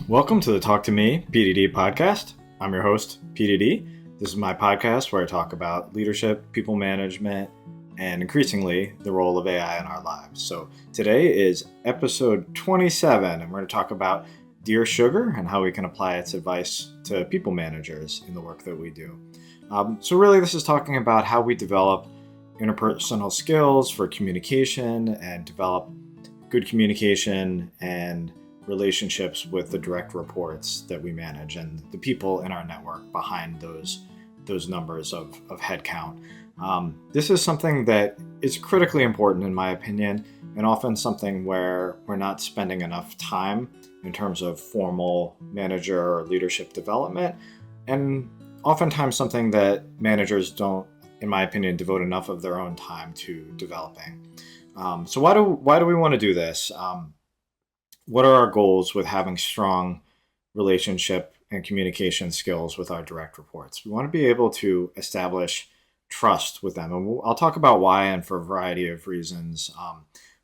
Welcome to the Talk to Me PDD podcast. I'm your host, PDD. This is my podcast where I talk about leadership, people management, and increasingly the role of AI in our lives. So today is episode 27, and we're going to talk about Dear Sugar and how we can apply its advice to people managers in the work that we do. So really this is talking about how we develop interpersonal skills for communication and develop good communication and relationships with the direct reports that we manage and the people in our network behind those numbers of headcount. This is something that is critically important in my opinion, and often something where we're not spending enough time in terms of formal manager or leadership development, and oftentimes something that managers don't, in my opinion, devote enough of their own time to developing. So why do we want to do this? What are our goals with having strong relationship and communication skills with our direct reports? We want to be able to establish trust with them. And I'll talk about why, and for a variety of reasons,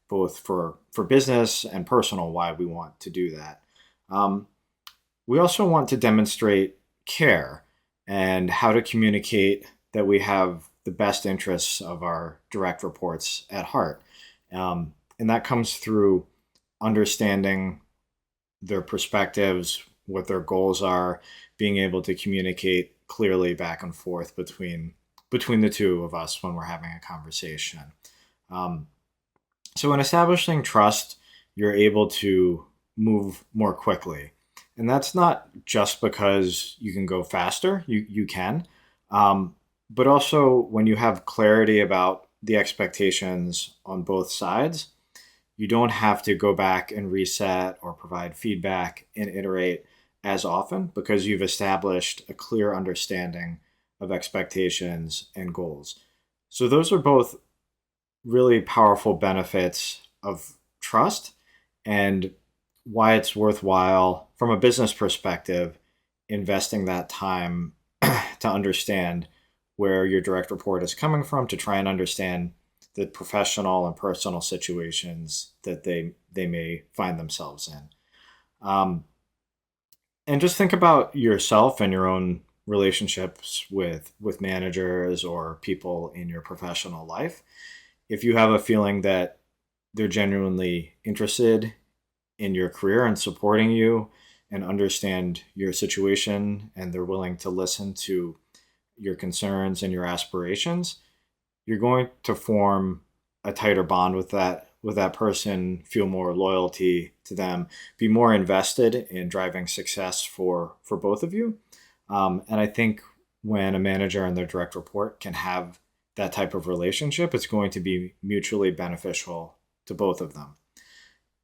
both for business and personal, why we want to do that. We also want to demonstrate care and how to communicate that we have the best interests of our direct reports at heart. And that comes through understanding their perspectives, what their goals are, being able to communicate clearly back and forth between the two of us when we're having a conversation. So in establishing trust, you're able to move more quickly. And that's not just because you can go faster, you can, but also when you have clarity about the expectations on both sides, you don't have to go back and reset or provide feedback and iterate as often because you've established a clear understanding of expectations and goals. So those are both really powerful benefits of trust, and why it's worthwhile from a business perspective investing that time to understand where your direct report is coming from, to try and understand the professional and personal situations that they may find themselves in. And just think about yourself and your own relationships with managers or people in your professional life. If you have a feeling that they're genuinely interested in your career and supporting you and understand your situation, and they're willing to listen to your concerns and your aspirations, you're going to form a tighter bond with that person, feel more loyalty to them, be more invested in driving success for both of you. And I think when a manager and their direct report can have that type of relationship, it's going to be mutually beneficial to both of them.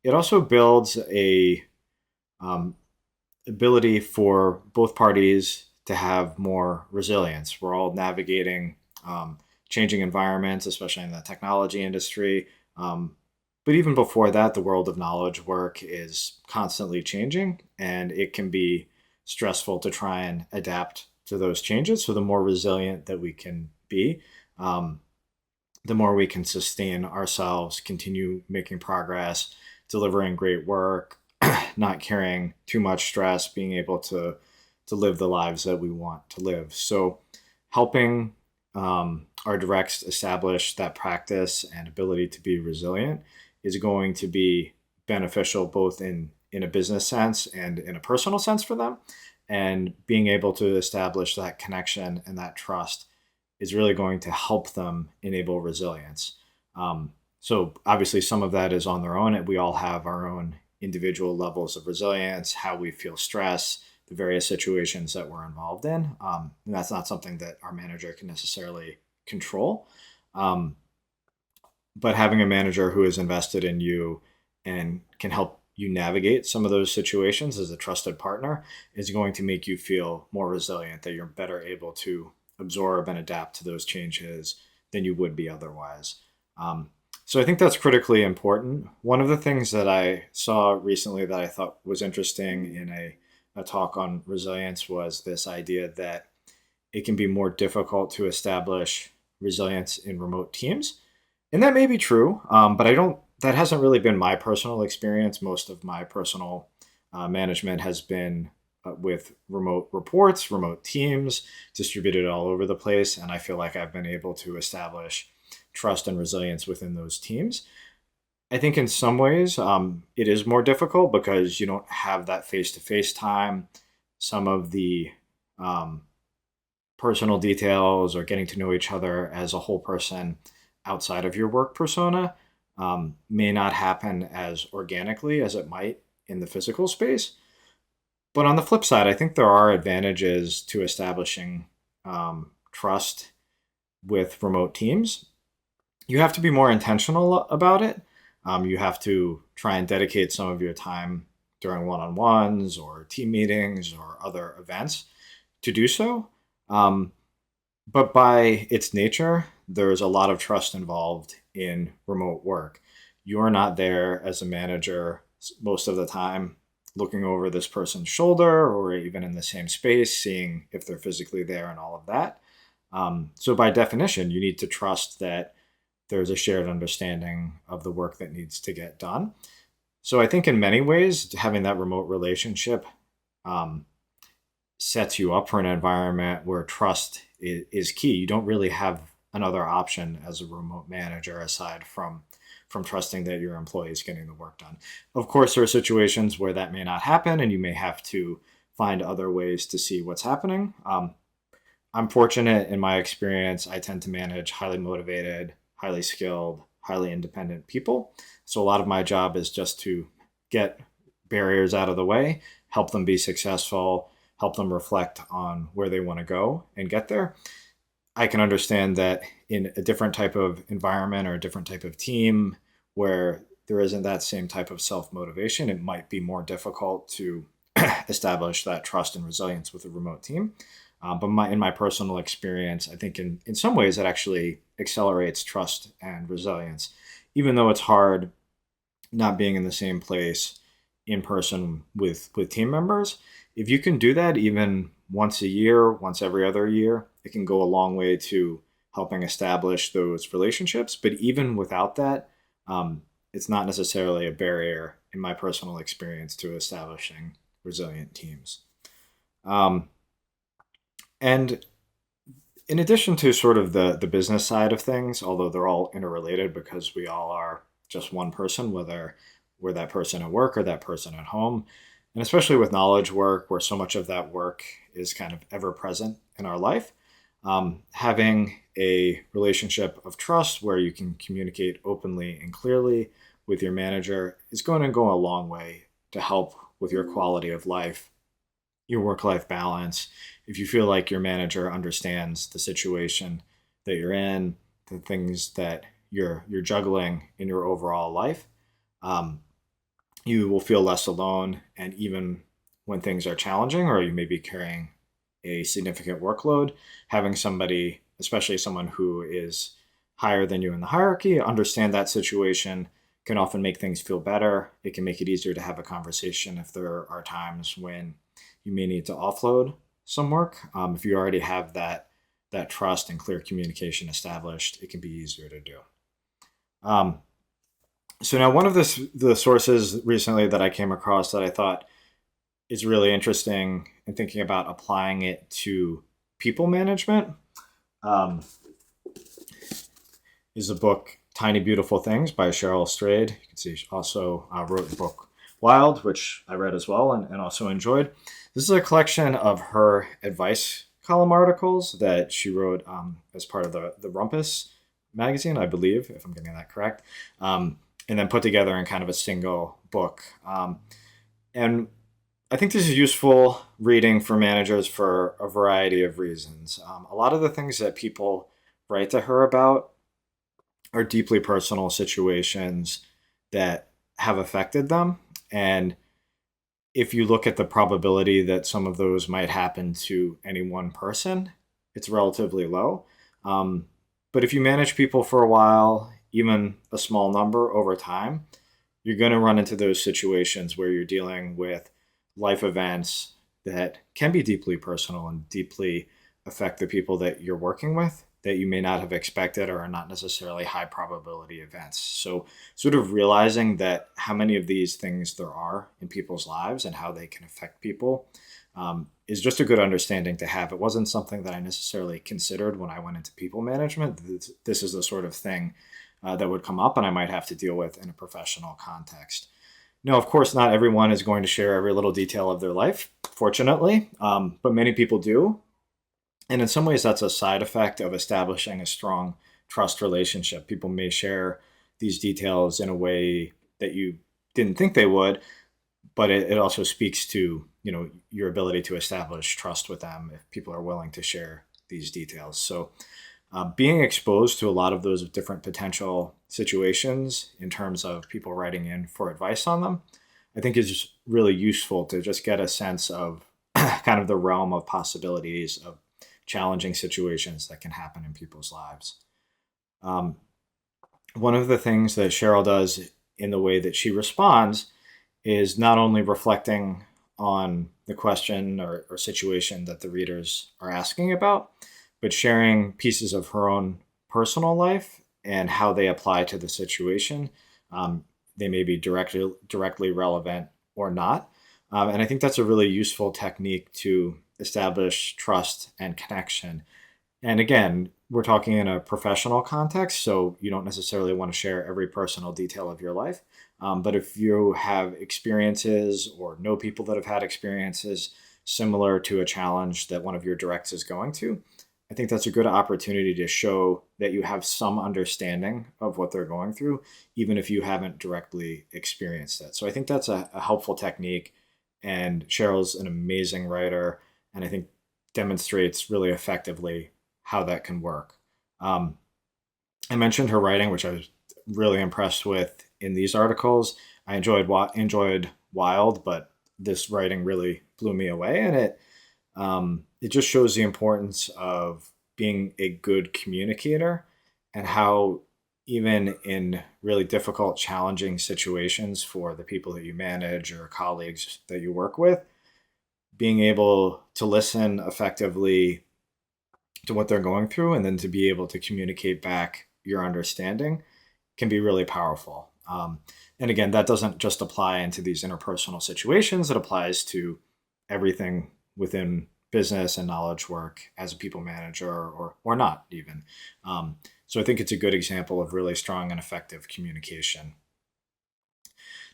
It also builds a ability for both parties to have more resilience. We're all navigating changing environments, especially in the technology industry. But even before that, the world of knowledge work is constantly changing, and it can be stressful to try and adapt to those changes. So the more resilient that we can be, the more we can sustain ourselves, continue making progress, delivering great work, not carrying too much stress, being able to live the lives that we want to live. So helping our directs establish that practice and ability to be resilient is going to be beneficial both in a business sense and in a personal sense for them. And being able to establish that connection and that trust is really going to help them enable resilience. So obviously some of that is on their own, and we all have our own individual levels of resilience, how we feel stress, the various situations that we're involved in. And that's not something that our manager can necessarily control. But having a manager who is invested in you and can help you navigate some of those situations as a trusted partner is going to make you feel more resilient, that you're better able to absorb and adapt to those changes than you would be otherwise. So I think that's critically important. One of the things that I saw recently that I thought was interesting in a talk on resilience was this idea that it can be more difficult to establish resilience in remote teams. And that may be true, but that hasn't really been my personal experience. Most of my personal management has been with remote reports, remote teams distributed all over the place. And I feel like I've been able to establish trust and resilience within those teams. I think in some ways it is more difficult because you don't have that face to face time. Some of the um, personal details or getting to know each other as a whole person outside of your work persona may not happen as organically as it might in the physical space. But on the flip side, I think there are advantages to establishing trust with remote teams. You have to be more intentional about it. You have to try and dedicate some of your time during one on ones or team meetings or other events to do so. Um, but by its nature, there's a lot of trust involved in remote work. You're not there as a manager most of the time looking over this person's shoulder or even in the same space, seeing if they're physically there and all of that. So, by definition, you need to trust that there's a shared understanding of the work that needs to get done. So, I think in many ways, having that remote relationship um, sets you up for an environment where trust is key. You don't really have another option as a remote manager aside from trusting that your employee is getting the work done. Of course, there are situations where that may not happen, and you may have to find other ways to see what's happening. I'm fortunate in my experience. I tend to manage highly motivated, highly skilled, highly independent people. So a lot of my job is just to get barriers out of the way, help them be successful, help them reflect on where they want to go and get there. I can understand that in a different type of environment or a different type of team where there isn't that same type of self motivation, it might be more difficult to establish that trust and resilience with a remote team. In my personal experience, I think in some ways it actually accelerates trust and resilience, even though it's hard not being in the same place in person with team members. If you can do that even once a year, once every other year, it can go a long way to helping establish those relationships. But even without that, it's not necessarily a barrier in my personal experience to establishing resilient teams. Um, and in addition to sort of the business side of things, although they're all interrelated because we all are just one person, whether we're that person at work or that person at home, and especially with knowledge work, where so much of that work is kind of ever present in our life, having a relationship of trust where you can communicate openly and clearly with your manager is going to go a long way to help with your quality of life, your work life balance. If you feel like your manager understands the situation that you're in, the things that you're juggling in your overall life, um, you will feel less alone. And even when things are challenging or you may be carrying a significant workload, having somebody, especially someone who is higher than you in the hierarchy, understand that situation can often make things feel better. It can make it easier to have a conversation if there are times when you may need to offload some work. If you already have that trust and clear communication established, it can be easier to do. Um, so now one of the sources recently that I came across that I thought is really interesting in thinking about applying it to people management um, is the book Tiny Beautiful Things by Charyl Strayed. You can see she also wrote the book Wild, which I read as well and also enjoyed. This is a collection of her advice column articles that she wrote as part of the Rumpus magazine, I believe, if I'm getting that correct, and then put together in kind of a single book. And I think this is useful reading for managers for a variety of reasons. A lot of the things that people write to her about are deeply personal situations that have affected them. And if you look at the probability that some of those might happen to any one person, it's relatively low. Um, but if you manage people for a while, even a small number over time, you're going to run into those situations where you're dealing with life events that can be deeply personal and deeply affect the people that you're working with. that you may not have expected or are not necessarily high probability events. So, sort of realizing that how many of these things there are in people's lives and how they can affect people is just a good understanding to have. It wasn't something that I necessarily considered when I went into people management. This is the sort of thing that would come up and I might have to deal with in a professional context. Now, of course, not everyone is going to share every little detail of their life, fortunately, but many people do. And in some ways, that's a side effect of establishing a strong trust relationship. People may share these details in a way that you didn't think they would, but it also speaks to your ability to establish trust with them if people are willing to share these details. So being exposed to a lot of those different potential situations in terms of people writing in for advice on them, I think is really useful to just get a sense of kind of the realm of possibilities of challenging situations that can happen in people's lives. One of the things that Charyl does in the way that she responds is not only reflecting on the question or situation that the readers are asking about, but sharing pieces of her own personal life and how they apply to the situation. They may be directly relevant or not. And I think that's a really useful technique to establish trust and connection. And again, we're talking in a professional context, so you don't necessarily want to share every personal detail of your life. But if you have experiences or know people that have had experiences similar to a challenge that one of your directs is going to, I think that's a good opportunity to show that you have some understanding of what they're going through, even if you haven't directly experienced it. So I think that's a helpful technique. And Cheryl's an amazing writer, and I think demonstrates really effectively how that can work. I mentioned her writing, which I was really impressed with in these articles. I enjoyed Wild, but this writing really blew me away, and it just shows the importance of being a good communicator and how even in really difficult, challenging situations for the people that you manage or colleagues that you work with, being able to listen effectively to what they're going through and then to be able to communicate back your understanding can be really powerful. And again, that doesn't just apply into these interpersonal situations. It applies to everything within business and knowledge work as a people manager or not even. So I think it's a good example of really strong and effective communication.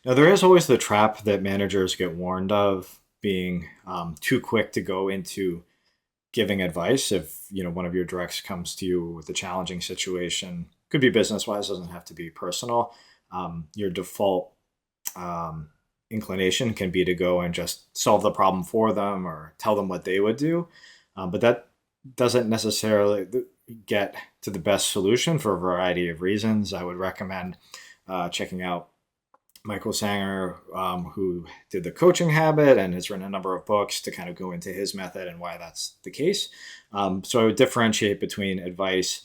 Now, there is always the trap that managers get warned of, being too quick to go into giving advice. If one of your directs comes to you with a challenging situation, could be business wise, doesn't have to be personal. Your default inclination can be to go and just solve the problem for them or tell them what they would do, but that doesn't necessarily get to the best solution for a variety of reasons. I would recommend checking out Michael Sanger, who did The Coaching Habit and has written a number of books to kind of go into his method and why that's the case. So I would differentiate between advice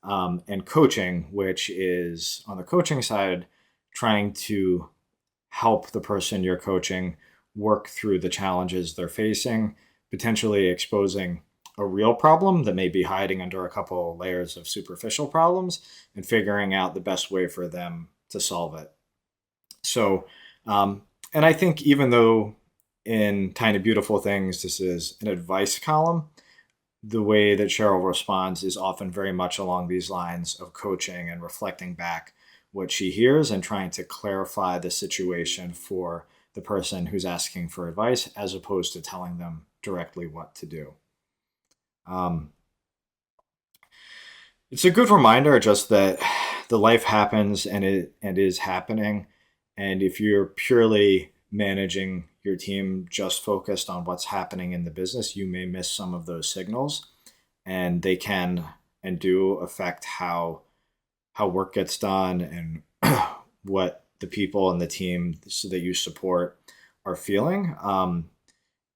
and coaching, which is on the coaching side, trying to help the person you're coaching work through the challenges they're facing, potentially exposing a real problem that may be hiding under a couple layers of superficial problems and figuring out the best way for them to solve it. So, and I think even though in Tiny Beautiful Things, this is an advice column, the way that Charyl responds is often very much along these lines of coaching and reflecting back what she hears and trying to clarify the situation for the person who's asking for advice, as opposed to telling them directly what to do. It's a good reminder just that the life happens and it is happening. And if you're purely managing your team just focused on what's happening in the business, you may miss some of those signals, and they can and do affect how work gets done and what the people and the team that you support are feeling.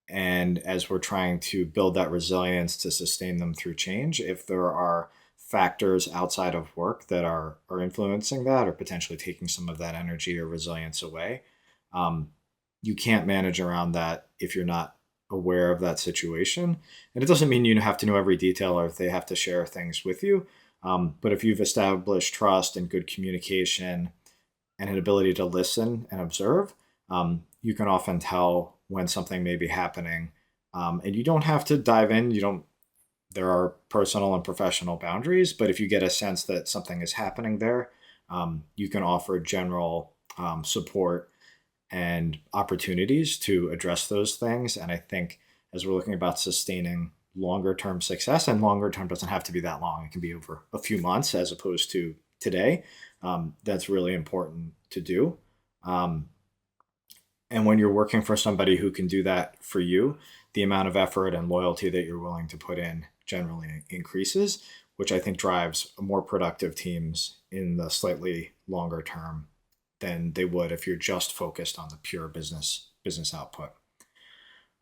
And as we're trying to build that resilience to sustain them through change, if there are factors outside of work that are influencing that or potentially taking some of that energy or resilience away, you can't manage around that if you're not aware of that situation. And it doesn't mean you have to know every detail or if they have to share things with you. But if you've established trust and good communication and an ability to listen and observe, you can often tell when something may be happening. And you don't have to dive in. There are personal and professional boundaries, but if you get a sense that something is happening there, you can offer general support and opportunities to address those things. And I think as we're looking about sustaining longer term success, and longer term doesn't have to be that long, it can be over a few months as opposed to today. That's really important to do. Um, and when you're working for somebody who can do that for you, the amount of effort and loyalty that you're willing to put in generally increases, which I think drives more productive teams in the slightly longer term than they would if you're just focused on the pure business output.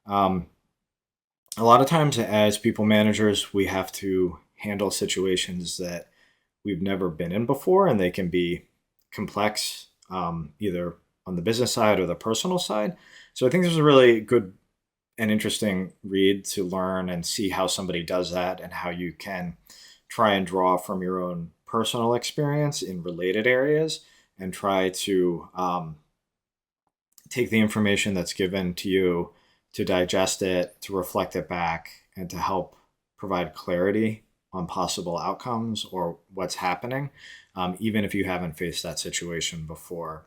A lot of times as people managers, we have to handle situations that we've never been in before, and they can be complex, either on the business side or the personal side. So I think this is a really good and interesting read to learn and see how somebody does that and how you can try and draw from your own personal experience in related areas and try to take the information that's given to you, to digest it, to reflect it back, and to help provide clarity on possible outcomes or what's happening, even if you haven't faced that situation before.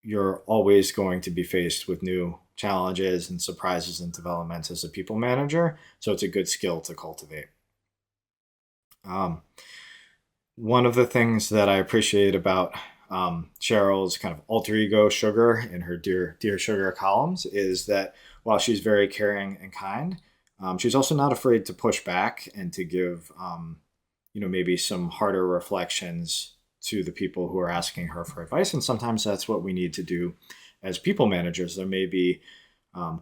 You're always going to be faced with new challenges and surprises and developments as a people manager, so it's a good skill to cultivate. One of the things that I appreciate about Cheryl's kind of alter ego Sugar in her Dear Sugar columns is that while she's very caring and kind, she's also not afraid to push back and to give, maybe some harder reflections to the people who are asking her for advice. And sometimes that's what we need to do as people managers. There may be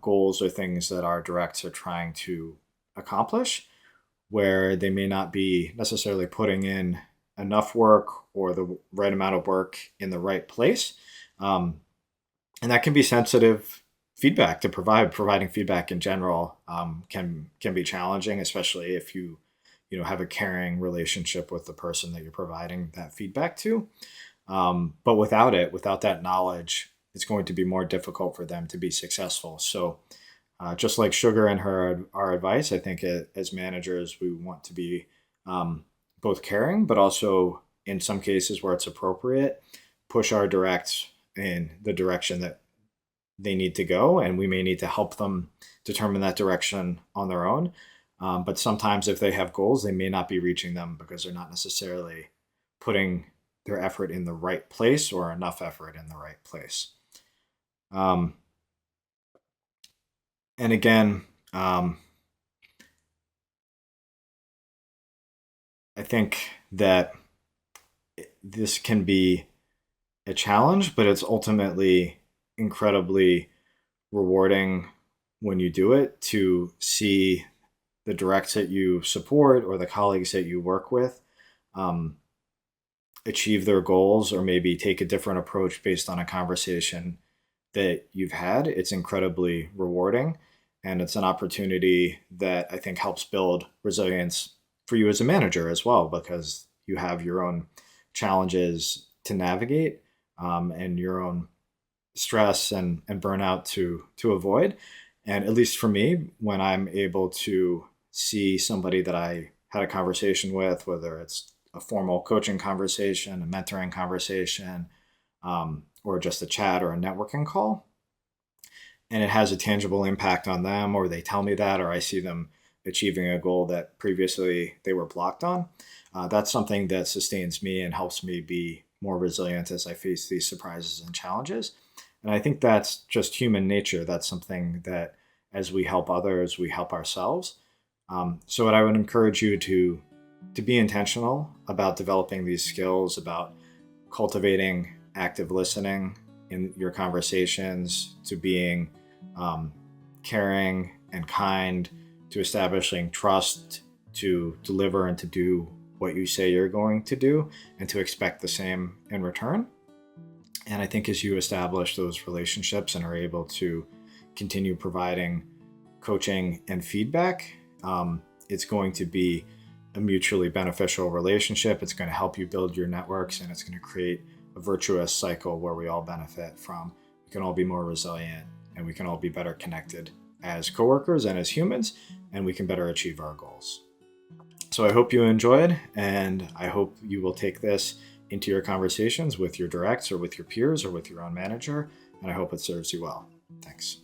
goals or things that our directs are trying to accomplish where they may not be necessarily putting in enough work or the right amount of work in the right place. And that can be sensitive feedback to provide. Providing feedback in general can be challenging, especially if you have a caring relationship with the person that you're providing that feedback to. But without that knowledge, it's going to be more difficult for them to be successful. So just like Sugar and our advice, I think as managers, we want to be both caring, but also in some cases where it's appropriate, push our directs in the direction that they need to go. And we may need to help them determine that direction on their own. But sometimes if they have goals, they may not be reaching them because they're not necessarily putting their effort in the right place or enough effort in the right place. And again, I think that this can be a challenge, but it's ultimately incredibly rewarding when you do it to see the directs that you support or the colleagues that you work with achieve their goals or maybe take a different approach based on a conversation that you've had. It's incredibly rewarding. And it's an opportunity that I think helps build resilience for you as a manager as well, because you have your own challenges to navigate and your own stress and burnout to avoid. And at least for me, when I'm able to see somebody that I had a conversation with, whether it's a formal coaching conversation, a mentoring conversation, or just a chat or a networking call, and it has a tangible impact on them, or they tell me that, or I see them achieving a goal that previously they were blocked on, that's something that sustains me and helps me be more resilient as I face these surprises and challenges. And I think that's just human nature. That's something that as we help others, we help ourselves. So what I would encourage you to be intentional about developing these skills, about cultivating active listening in your conversations, to being caring and kind, to establishing trust, to deliver and to do what you say you're going to do, and to expect the same in return. And I think as you establish those relationships and are able to continue providing coaching and feedback. It's going to be a mutually beneficial relationship. It's going to help you build your networks, and it's going to create a virtuous cycle where we all benefit from. We can all be more resilient, and we can all be better connected as coworkers and as humans, and we can better achieve our goals. So I hope you enjoyed, and I hope you will take this into your conversations with your directs or with your peers or with your own manager, and I hope it serves you well. Thanks.